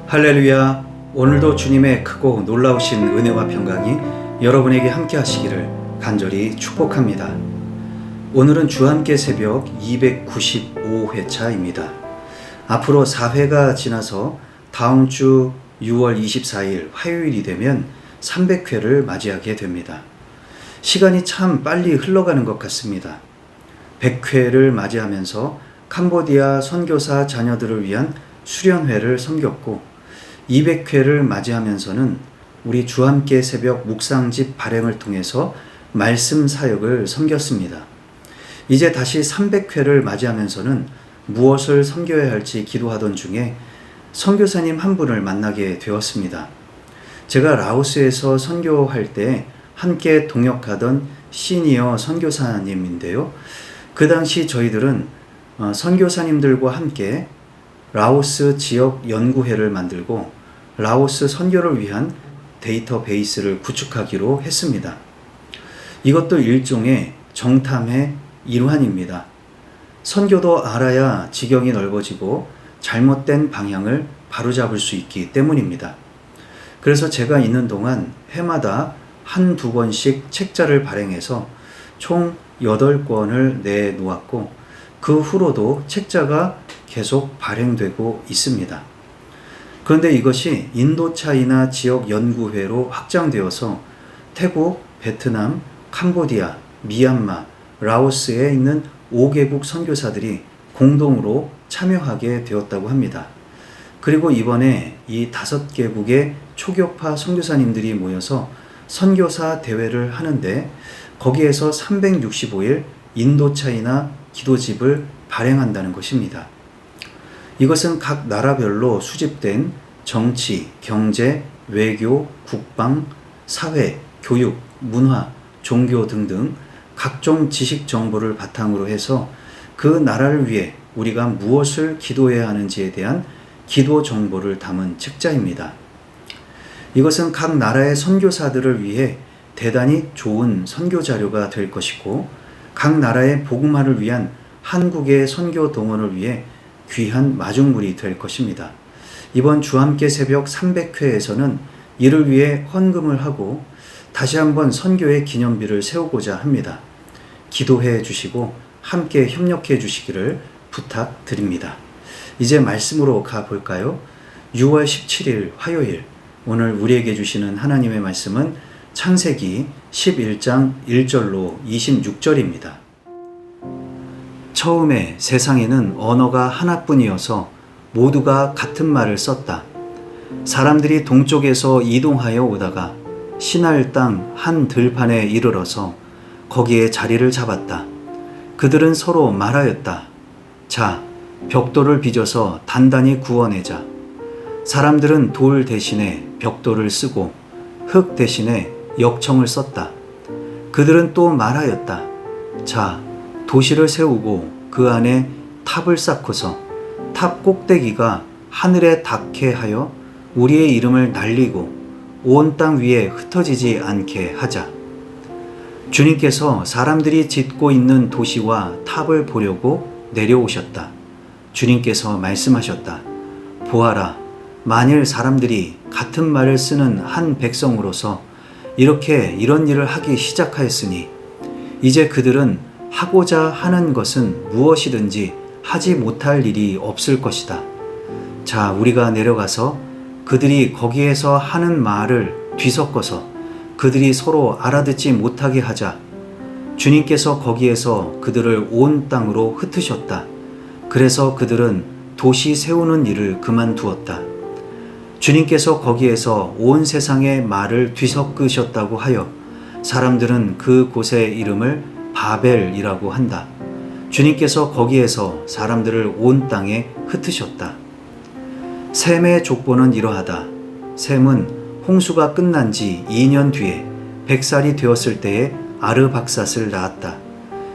할렐루야. 오늘도 주님의 크고 놀라우신 은혜와 평강이 여러분에게 함께 하시기를 간절히 축복합니다. 오늘은 주함께 새벽 295회차입니다. 앞으로 4회가 지나서 다음 주 6월 24일 화요일이 되면 300회를 맞이하게 됩니다. 시간이 참 빨리 흘러가는 것 같습니다. 100회를 맞이하면서 캄보디아 선교사 자녀들을 위한 수련회를 섬겼고 200회를 맞이하면서는 우리 주함께 새벽 묵상집 발행을 통해서 말씀 사역을 섬겼습니다. 이제 다시 300회를 맞이하면서는 무엇을 섬겨야 할지 기도하던 중에 선교사님 한 분을 만나게 되었습니다. 제가 라오스에서 선교할 때 함께 동역하던 시니어 선교사님인데요. 그 당시 저희들은 선교사님들과 함께 라오스 지역 연구회를 만들고 라오스 선교를 위한 데이터베이스를 구축하기로 했습니다. 이것도 일종의 정탐의 일환입니다. 선교도 알아야 지경이 넓어지고 잘못된 방향을 바로잡을 수 있기 때문입니다. 그래서 제가 있는 동안 해마다 한두 권씩 책자를 발행해서 총 8권을 내놓았고 그 후로도 책자가 계속 발행되고 있습니다. 그런데 이것이 인도차이나 지역 연구회로 확장되어서 태국, 베트남, 캄보디아, 미얀마, 라오스에 있는 5개국 선교사들이 공동으로 참여하게 되었다고 합니다. 그리고 이번에 이 5개국의 초교파 선교사님들이 모여서 선교사 대회를 하는데 거기에서 365일 인도차이나 기도집을 발행한다는 것입니다. 이것은 각 나라별로 수집된 정치, 경제, 외교, 국방, 사회, 교육, 문화, 종교 등등 각종 지식 정보를 바탕으로 해서 그 나라를 위해 우리가 무엇을 기도해야 하는지에 대한 기도 정보를 담은 책자입니다. 이것은 각 나라의 선교사들을 위해 대단히 좋은 선교 자료가 될 것이고 각 나라의 복음화를 위한 한국의 선교 동원을 위해 귀한 마중물이 될 것입니다. 이번 주함께 새벽 300회에서는 이를 위해 헌금을 하고 다시 한번 선교의 기념비를 세우고자 합니다. 기도해 주시고 함께 협력해 주시기를 부탁드립니다. 이제 말씀으로 가볼까요? 6월 17일 화요일, 오늘 우리에게 주시는 하나님의 말씀은 창세기 11장 1절로 26절입니다. 처음에 세상에는 언어가 하나뿐이어서 모두가 같은 말을 썼다. 사람들이 동쪽에서 이동하여 오다가 시날 땅 한 들판에 이르러서 거기에 자리를 잡았다. 그들은 서로 말하였다. 자, 벽돌을 빚어서 단단히 구워내자. 사람들은 돌 대신에 벽돌을 쓰고 흙 대신에 역청을 썼다. 그들은 또 말하였다. 자, 도시를 세우고 그 안에 탑을 쌓고서 탑 꼭대기가 하늘에 닿게 하여 우리의 이름을 날리고 온 땅 위에 흩어지지 않게 하자. 주님께서 사람들이 짓고 있는 도시와 탑을 보려고 내려오셨다. 주님께서 말씀하셨다. 보아라, 만일 사람들이 같은 말을 쓰는 한 백성으로서 이런 일을 하기 시작하였으니 이제 그들은 하고자 하는 것은 무엇이든지 하지 못할 일이 없을 것이다. 자, 우리가 내려가서 그들이 거기에서 하는 말을 뒤섞어서 그들이 서로 알아듣지 못하게 하자. 주님께서 거기에서 그들을 온 땅으로 흩으셨다. 그래서 그들은 도시 세우는 일을 그만두었다. 주님께서 거기에서 온 세상의 말을 뒤섞으셨다고 하여 사람들은 그 곳의 이름을 바벨이라고 한다. 주님께서 거기에서 사람들을 온 땅에 흩으셨다. 셈의 족보는 이러하다. 셈은 홍수가 끝난 지 2년 뒤에 100살이 되었을 때에 아르박삿을 낳았다.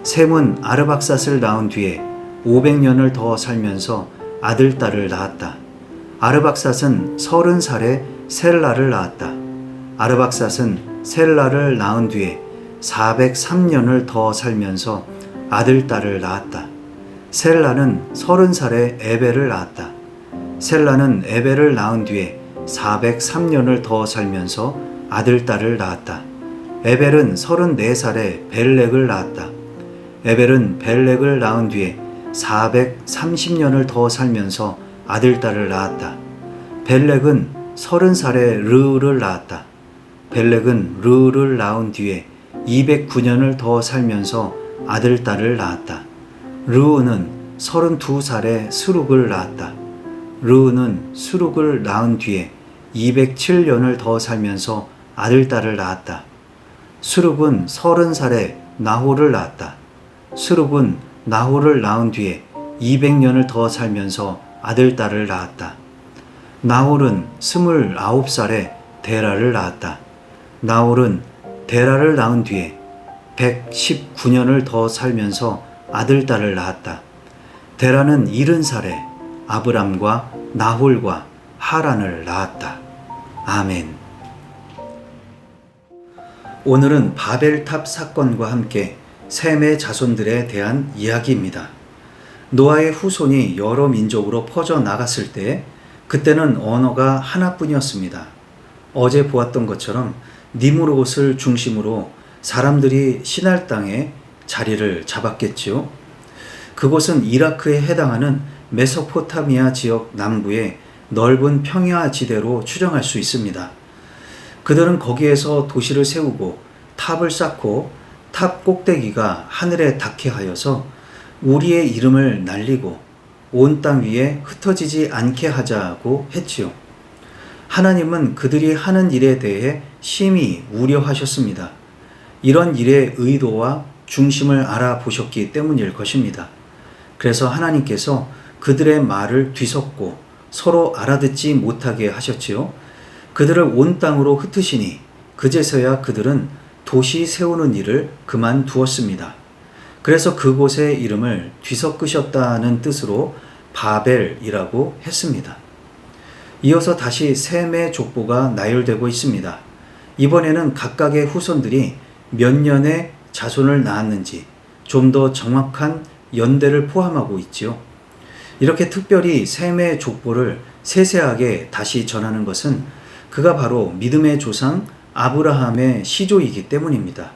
셈은 아르박삿을 낳은 뒤에 500년을 더 살면서 아들, 딸을 낳았다. 아르박삿은 30살에 셀라를 낳았다. 아르박삿은 셀라를 낳은 뒤에 403년을 더 살면서 아들, 딸을 낳았다. 셀라는 30살에 에벨을 낳았다. 셀라는 에벨을 낳은 뒤에 403년을 더 살면서 아들, 딸을 낳았다. 에벨은 34살에 벨렉을 낳았다. 에벨은 벨렉을 낳은 뒤에 430년을 더 살면서 아들, 딸을 낳았다. 벨렉은 30살에 르우를 낳았다. 벨렉은 르우를 낳은 뒤에 209년을 더 살면서 아들, 딸을 낳았다. 르우는 32살에 스룩을 낳았다. 르우는 스룩을 낳은 뒤에 207년을 더 살면서 아들, 딸을 낳았다. 스룩은 30살에 나홀을 낳았다. 스룩은 나홀을 낳은 뒤에 200년을 더 살면서 아들, 딸을 낳았다. 나홀은 29살에 데라를 낳았다. 나홀은 데라를 낳은 뒤에 119년을 더 살면서 아들, 딸을 낳았다. 데라는 70살에 아브람과 나홀과 하란을 낳았다. 아멘. 오늘은 바벨탑 사건과 함께 셈의 자손들에 대한 이야기입니다. 노아의 후손이 여러 민족으로 퍼져 나갔을 때 그때는 언어가 하나뿐이었습니다. 어제 보았던 것처럼 니므롯을 중심으로 사람들이 시날 땅에 자리를 잡았겠지요. 그곳은 이라크에 해당하는 메소포타미아 지역 남부의 넓은 평야 지대로 추정할 수 있습니다. 그들은 거기에서 도시를 세우고 탑을 쌓고 탑 꼭대기가 하늘에 닿게 하여서 우리의 이름을 날리고 온 땅 위에 흩어지지 않게 하자고 했지요. 하나님은 그들이 하는 일에 대해 심히 우려하셨습니다. 이런 일의 의도와 중심을 알아보셨기 때문일 것입니다. 그래서 하나님께서 그들의 말을 뒤섞고 서로 알아듣지 못하게 하셨지요. 그들을 온 땅으로 흩으시니 그제서야 그들은 도시 세우는 일을 그만두었습니다. 그래서 그곳의 이름을 뒤섞으셨다는 뜻으로 바벨이라고 했습니다. 이어서 다시 셈의 족보가 나열되고 있습니다. 이번에는 각각의 후손들이 몇 년의 자손을 낳았는지 좀 더 정확한 연대를 포함하고 있지요. 이렇게 특별히 셈의 족보를 세세하게 다시 전하는 것은 그가 바로 믿음의 조상 아브라함의 시조이기 때문입니다.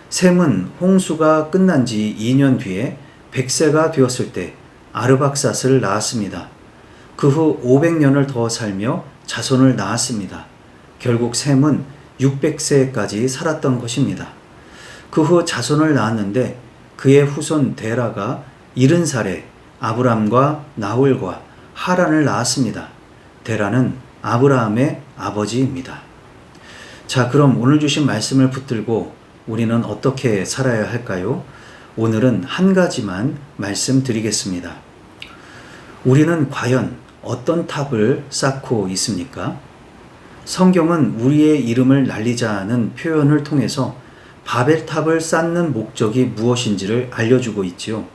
셈은 홍수가 끝난 지 2년 뒤에 100세가 되었을 때 아르박삿을 낳았습니다. 그 후 500년을 더 살며 자손을 낳았습니다. 결국 셈은 600세까지 살았던 것입니다. 그 후 자손을 낳았는데 그의 후손 데라가 70살에 아브람과 나홀과 하란을 낳았습니다. 데라는 아브라함의 아버지입니다. 자, 그럼 오늘 주신 말씀을 붙들고 우리는 어떻게 살아야 할까요? 오늘은 한 가지만 말씀드리겠습니다. 우리는 과연 어떤 탑을 쌓고 있습니까? 성경은 우리의 이름을 날리자는 표현을 통해서 바벨탑을 쌓는 목적이 무엇인지를 알려주고 있지요.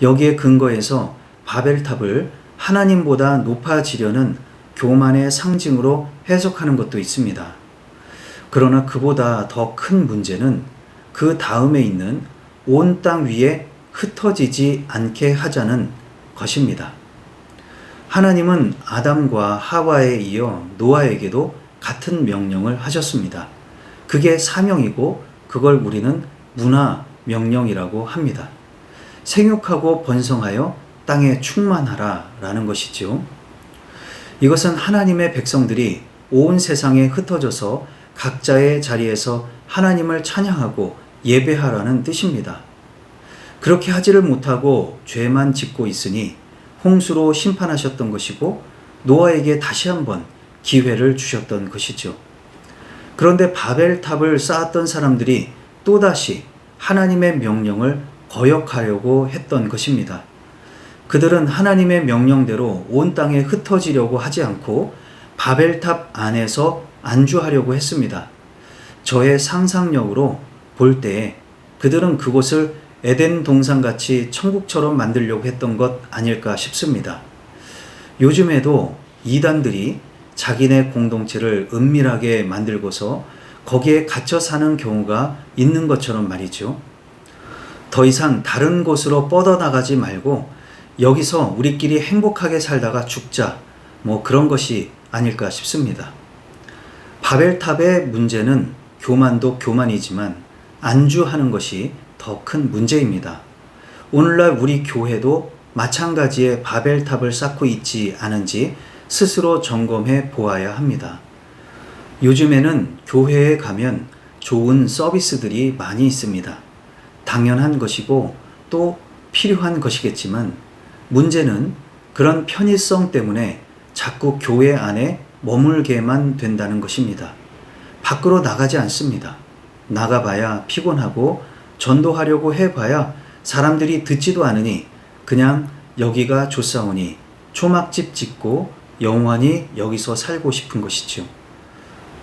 여기에 근거해서 바벨탑을 하나님보다 높아지려는 교만의 상징으로 해석하는 것도 있습니다. 그러나 그보다 더 큰 문제는 그 다음에 있는 온 땅 위에 흩어지지 않게 하자는 것입니다. 하나님은 아담과 하와에 이어 노아에게도 같은 명령을 하셨습니다. 그게 사명이고 그걸 우리는 문화 명령이라고 합니다. 생육하고 번성하여 땅에 충만하라 라는 것이지요. 이것은 하나님의 백성들이 온 세상에 흩어져서 각자의 자리에서 하나님을 찬양하고 예배하라는 뜻입니다. 그렇게 하지를 못하고 죄만 짓고 있으니 홍수로 심판하셨던 것이고 노아에게 다시 한번 기회를 주셨던 것이죠. 그런데 바벨탑을 쌓았던 사람들이 또다시 하나님의 명령을 거역하려고 했던 것입니다. 그들은 하나님의 명령대로 온 땅에 흩어지려고 하지 않고 바벨탑 안에서 안주하려고 했습니다. 저의 상상력으로 볼 때에 그들은 그곳을 에덴 동산같이 천국처럼 만들려고 했던 것 아닐까 싶습니다. 요즘에도 이단들이 자기네 공동체를 은밀하게 만들고서 거기에 갇혀 사는 경우가 있는 것처럼 말이죠. 더 이상 다른 곳으로 뻗어나가지 말고 여기서 우리끼리 행복하게 살다가 죽자 그런 것이 아닐까 싶습니다. 바벨탑의 문제는 교만도 교만이지만 안주하는 것이 더 큰 문제입니다. 오늘날 우리 교회도 마찬가지의 바벨탑을 쌓고 있지 않은지 스스로 점검해 보아야 합니다. 요즘에는 교회에 가면 좋은 서비스들이 많이 있습니다. 당연한 것이고 또 필요한 것이겠지만 문제는 그런 편의성 때문에 자꾸 교회 안에 머물게만 된다는 것입니다. 밖으로 나가지 않습니다. 나가봐야 피곤하고 전도하려고 해봐야 사람들이 듣지도 않으니 그냥 여기가 좋사오니 초막집 짓고 영원히 여기서 살고 싶은 것이죠.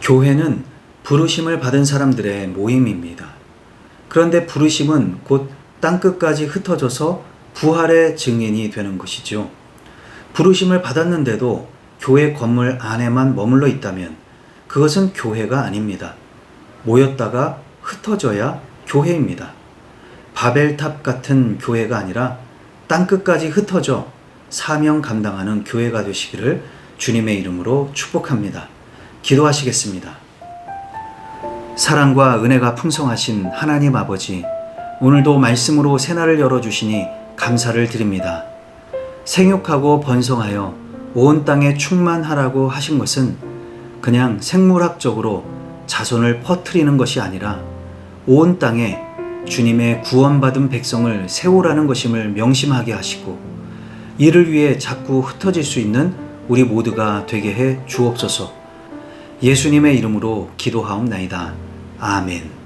교회는 부르심을 받은 사람들의 모임입니다. 그런데 부르심은 곧 땅끝까지 흩어져서 부활의 증인이 되는 것이죠. 부르심을 받았는데도 교회 건물 안에만 머물러 있다면 그것은 교회가 아닙니다. 모였다가 흩어져야 교회입니다. 바벨탑 같은 교회가 아니라 땅끝까지 흩어져 사명 감당하는 교회가 되시기를 주님의 이름으로 축복합니다. 기도하시겠습니다. 사랑과 은혜가 풍성하신 하나님 아버지, 오늘도 말씀으로 새날을 열어주시니 감사를 드립니다. 생육하고 번성하여 온 땅에 충만하라고 하신 것은 그냥 생물학적으로 자손을 퍼뜨리는 것이 아니라 온 땅에 주님의 구원받은 백성을 세우라는 것임을 명심하게 하시고 이를 위해 자꾸 흩어질 수 있는 우리 모두가 되게 해 주옵소서. 예수님의 이름으로 기도하옵나이다. 아멘.